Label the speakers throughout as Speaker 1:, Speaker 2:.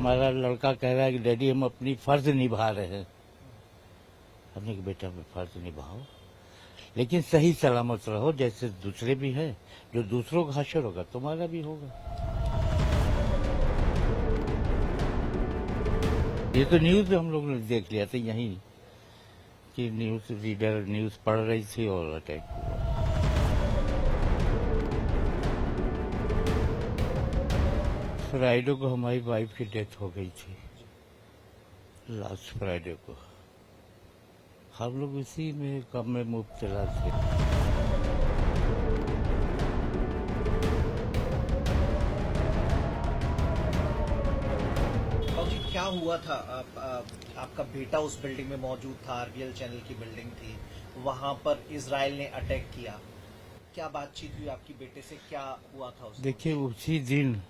Speaker 1: हमारा लड़का कह रहा है कि डैडी हम अपनी फर्ज निभा रहे हैं। हमने कहा बेटा फर्ज निभाओ, लेकिन सही सलामत रहो, जैसे दूसरे भी है। जो दूसरों का हश्र होगा तुम्हारा भी होगा। ये तो न्यूज हम लोग ने देख लिया था यहीं कि न्यूज रीडर न्यूज पढ़ रही थी और अटैक हुआ। फ्राइडे को हमारी वाइफ की डेथ हो गई थी, लास्ट फ्राइडे को। हम लोग इसी में कम में मुब्तला थे।
Speaker 2: बाबूजी क्या हुआ था? आपका बेटा उस बिल्डिंग में मौजूद था, आरबीएल चैनल की बिल्डिंग थी, वहां पर इजराइल ने अटैक किया। क्या बातचीत हुई आपकी बेटे से, क्या हुआ था उस दिन?
Speaker 1: देखिए उसी दिन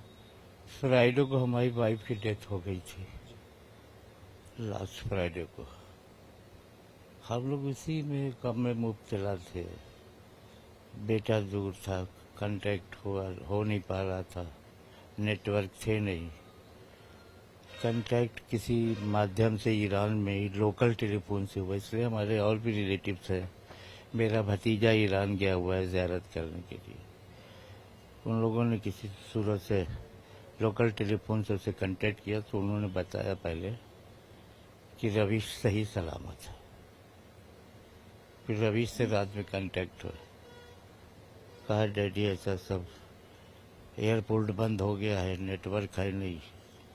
Speaker 1: फ्राइडे को हमारी वाइफ की डेथ हो गई थी, लास्ट फ्राइडे को। हम लोग इसी में कम में मुब्तला थे। बेटा दूर था, कांटेक्ट हो नहीं पा रहा था, नेटवर्क थे नहीं। कांटेक्ट किसी माध्यम से ईरान में ही लोकल टेलीफोन से हुआ, इसलिए हमारे और भी रिलेटिव्स हैं। मेरा भतीजा ईरान गया हुआ है ज़ियारत करने के लिए। उन लोगों ने किसी सूरत से लोकल टेलीफोन से उसे कांटेक्ट किया तो उन्होंने बताया पहले कि रवीश सही सलामत है। फिर रवीश से रात में कांटेक्ट हुआ, कहा डैडी ऐसा सब एयरपोर्ट बंद हो गया है, नेटवर्क है नहीं,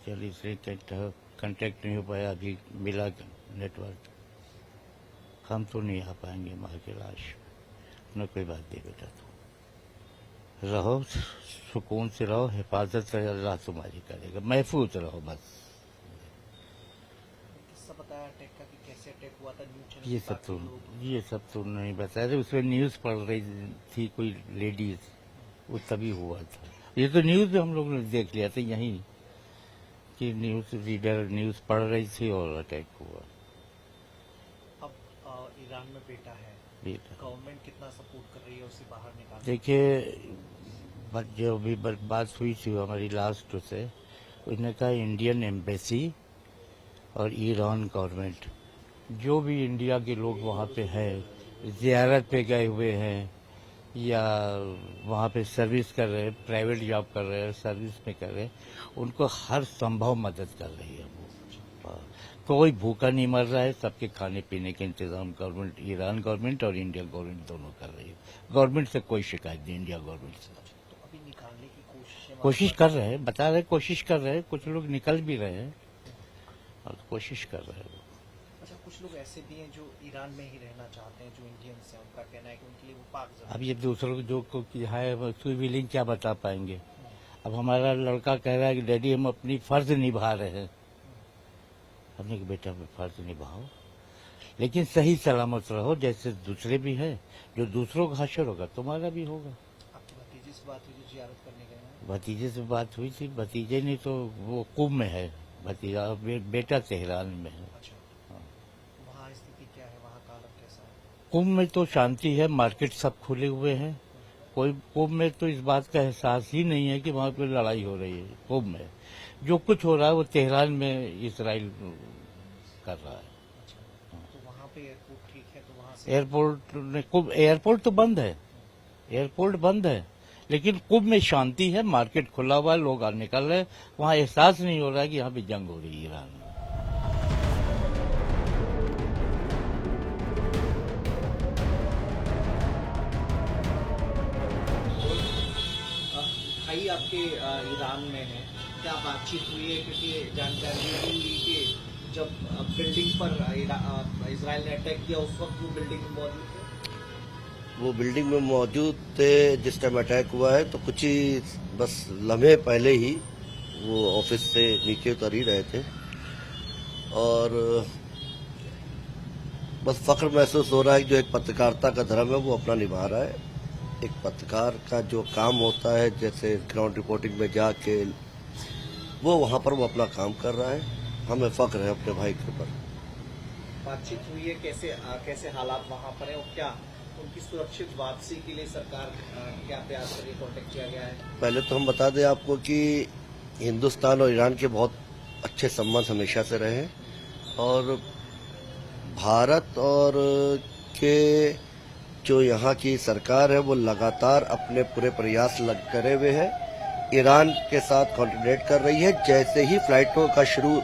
Speaker 1: चल इसलिए कांटेक्ट नहीं हो पाया, अभी मिला नेटवर्क, हम तो नहीं आ पाएंगे माँ की लाश। न कोई बात नहीं बेटा, तो रहो सुकून से रहो, हिफाजत से अल्लाह तुम्हारी करेगा, महफूज रहो बस।
Speaker 2: किस्सा बताया अटैक का कि कैसे अटैक हुआ था? न्यूज़ चैनल
Speaker 1: ये सब तो नहीं बताया था। उसमें न्यूज़ पढ़ रही थी कोई लेडीज, वो तभी हुआ था। ये तो न्यूज़ हम लोग ने देख लिया था यहीं कि न्यूज़ रीडर न्यूज़ पढ़ रही थी और अटैक हुआ।
Speaker 2: अब ईरान में बेटा है, गवर्नमेंट कितना सपोर्ट कर रही है उसे बाहर निकालने?
Speaker 1: देखिए जो भी बात हुई थी हमारी लास्ट से, उसने कहा इंडियन एम्बेसी और ईरान गवर्नमेंट, जो भी इंडिया के लोग वहाँ पे हैं, ज़ियारत पे गए हुए हैं या वहाँ पे सर्विस कर रहे हैं, प्राइवेट जॉब कर रहे हैं, सर्विस में कर रहे हैं, उनको हर संभव मदद कर रही है वो। कोई भूखा नहीं मर रहा है, सबके खाने पीने के इंतजाम गवर्नमेंट, ईरान गवर्नमेंट और इंडिया गवर्नमेंट दोनों कर रही है। गवर्नमेंट से कोई शिकायत नहीं, इंडिया गवर्नमेंट से।
Speaker 2: तो अभी निकालने की
Speaker 1: कोशिश कर रहे हैं, बता रहे कोशिश कर रहे हैं, कुछ लोग निकल भी रहे हैं और कोशिश कर रहे हैं।
Speaker 2: अच्छा, कुछ लोग ऐसे भी हैं जो ईरान में ही रहना चाहते हैं, जो इंडियंस हैं, उनका कहना है कि उनके लिए वो पाक ज़मीन।
Speaker 1: अब ये दूसरों जो है उसकी फीलिंग क्या बता पाएंगे। अब हमारा लड़का कह रहा है कि डैडी हम अपनी फर्ज निभा रहे हैं। हमने कहा बेटा फर्ज निभाओ, लेकिन सही सलामत रहो, जैसे दूसरे भी है। जो दूसरों का हश्र होगा तुम्हारा भी होगा।
Speaker 2: आपकी भतीजे से बात हुई जो जियारत करने गए हैं?
Speaker 1: भतीजे से बात हुई थी, भतीजे ने तो वो कुंभ में है, भतीजा बेटा तेहरान में है।
Speaker 2: अच्छा, वहाँ स्थिति क्या है, वहाँ का हालत कैसा है?
Speaker 1: कुंभ में तो शांति है, मार्केट सब खुले हुए हैं। कोई कुंभ में तो इस बात का एहसास ही नहीं है कि वहाँ पे लड़ाई हो रही है। कुंभ में जो कुछ हो रहा है वो तेहरान में इसराइल कर रहा है।
Speaker 2: अच्छा, तो वहाँ पे एयरपोर्ट ठीक है, तो वहाँ से
Speaker 1: एयरपोर्ट तो बंद है, एयरपोर्ट बंद है, लेकिन कुंभ में शांति है, मार्केट खुला हुआ है, लोग निकल रहे हैं। वहाँ एहसास नहीं हो रहा है कि यहाँ पे जंग हो रही है ईरान में।
Speaker 2: भाई आपके ईरान में है, क्या बातचीत हुई है? क्योंकि जानकारी मिली कि जब बिल्डिंग पर इजराइल ने अटैक किया उस वक्त वो बिल्डिंग में मौजूद थे?
Speaker 3: वो बिल्डिंग में मौजूद थे जिस टाइम अटैक हुआ है, तो कुछ ही बस लम्हे पहले ही वो ऑफिस से नीचे उतर ही रहे थे और बस फख्र महसूस हो रहा है कि जो एक पत्रकारिता का धर्म है वो अपना निभा रहा है। एक पत्रकार का जो काम होता है, जैसे ग्राउंड रिपोर्टिंग में जाके वो वहाँ पर वो अपना काम कर रहा है। हमें फख्र है अपने भाई के ऊपर।
Speaker 2: बातचीत हुई है, कैसे हालात वहाँ पर है और क्या उनकी सुरक्षित वापसी के लिए सरकार क्या प्रयास कर रही है, कॉन्टेक्ट किया गया है?
Speaker 3: पहले तो हम बता दें आपको कि हिंदुस्तान और ईरान के बहुत अच्छे संबंध हमेशा से रहे हैं और भारत और के जो यहाँ की सरकार है वो लगातार अपने पूरे प्रयास करे हुए है। ईरान के साथ कॉन्टेक्ट कर रही है। जैसे ही फ्लाइटों का शुरू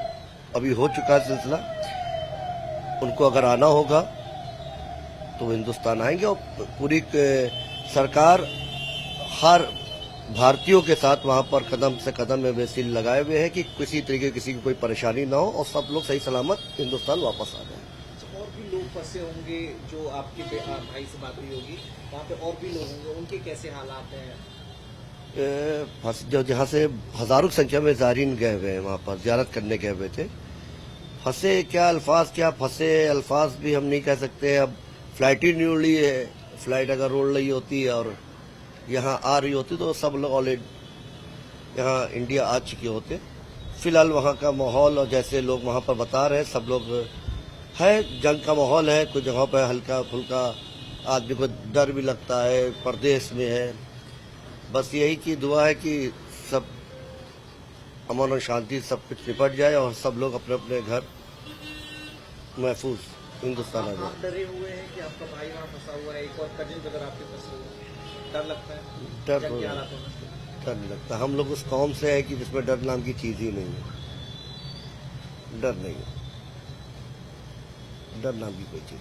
Speaker 3: अभी हो चुका है सिलसिला, उनको अगर आना होगा तो वो हिंदुस्तान आएंगे और पूरी सरकार हर भारतीयों के साथ वहां पर कदम से कदम में वैसे लगाए हुए हैं कि किसी तरीके किसी की कोई परेशानी ना हो और सब लोग सही सलामत हिंदुस्तान वापस आ जाए।
Speaker 2: और भी लोग फंसे होंगे, जो आपके भाई से बात हुई होगी, वहाँ पे और भी लोग होंगे, उनके कैसे हालात हैं?
Speaker 3: जो जहाँ से हजारों की संख्या में ज़ायरीन गए हुए हैं वहाँ पर ज़ियारत करने गए हुए थे। फंसे क्या फंसे अल्फाज भी हम नहीं कह सकते। अब फ्लाइट ही नहीं उड़ रही है। फ्लाइट अगर उड़ रही होती है और यहाँ आ रही होती तो सब लोग ऑलरेडी यहाँ इंडिया आ चुके होते। फिलहाल वहाँ का माहौल और जैसे लोग वहाँ पर बता रहे हैं, सब लोग है, जंग का माहौल है। कुछ जगहों पर हल्का फुल्का आदमी को डर भी लगता है, परदेश में है। बस यही की दुआ है कि सब अमन और शांति सब कुछ निपट जाए और सब लोग अपने अपने घर महफूज हिंदुस्तान आ जाए।
Speaker 2: आप डरे हुए हैं कि आपका भाई वहाँ फंसा हुआ है, एक और कजिन ब्रदर आपके फंसे हुए हैं, डर लगता है?
Speaker 3: डर
Speaker 2: जंग
Speaker 3: तो
Speaker 2: के हालातों में
Speaker 3: डर नहीं लगता। हम लोग उस कौम से है कि जिसमें डर नाम की चीज ही नहीं है। डर नहीं है, डर नाम की कोई चीज।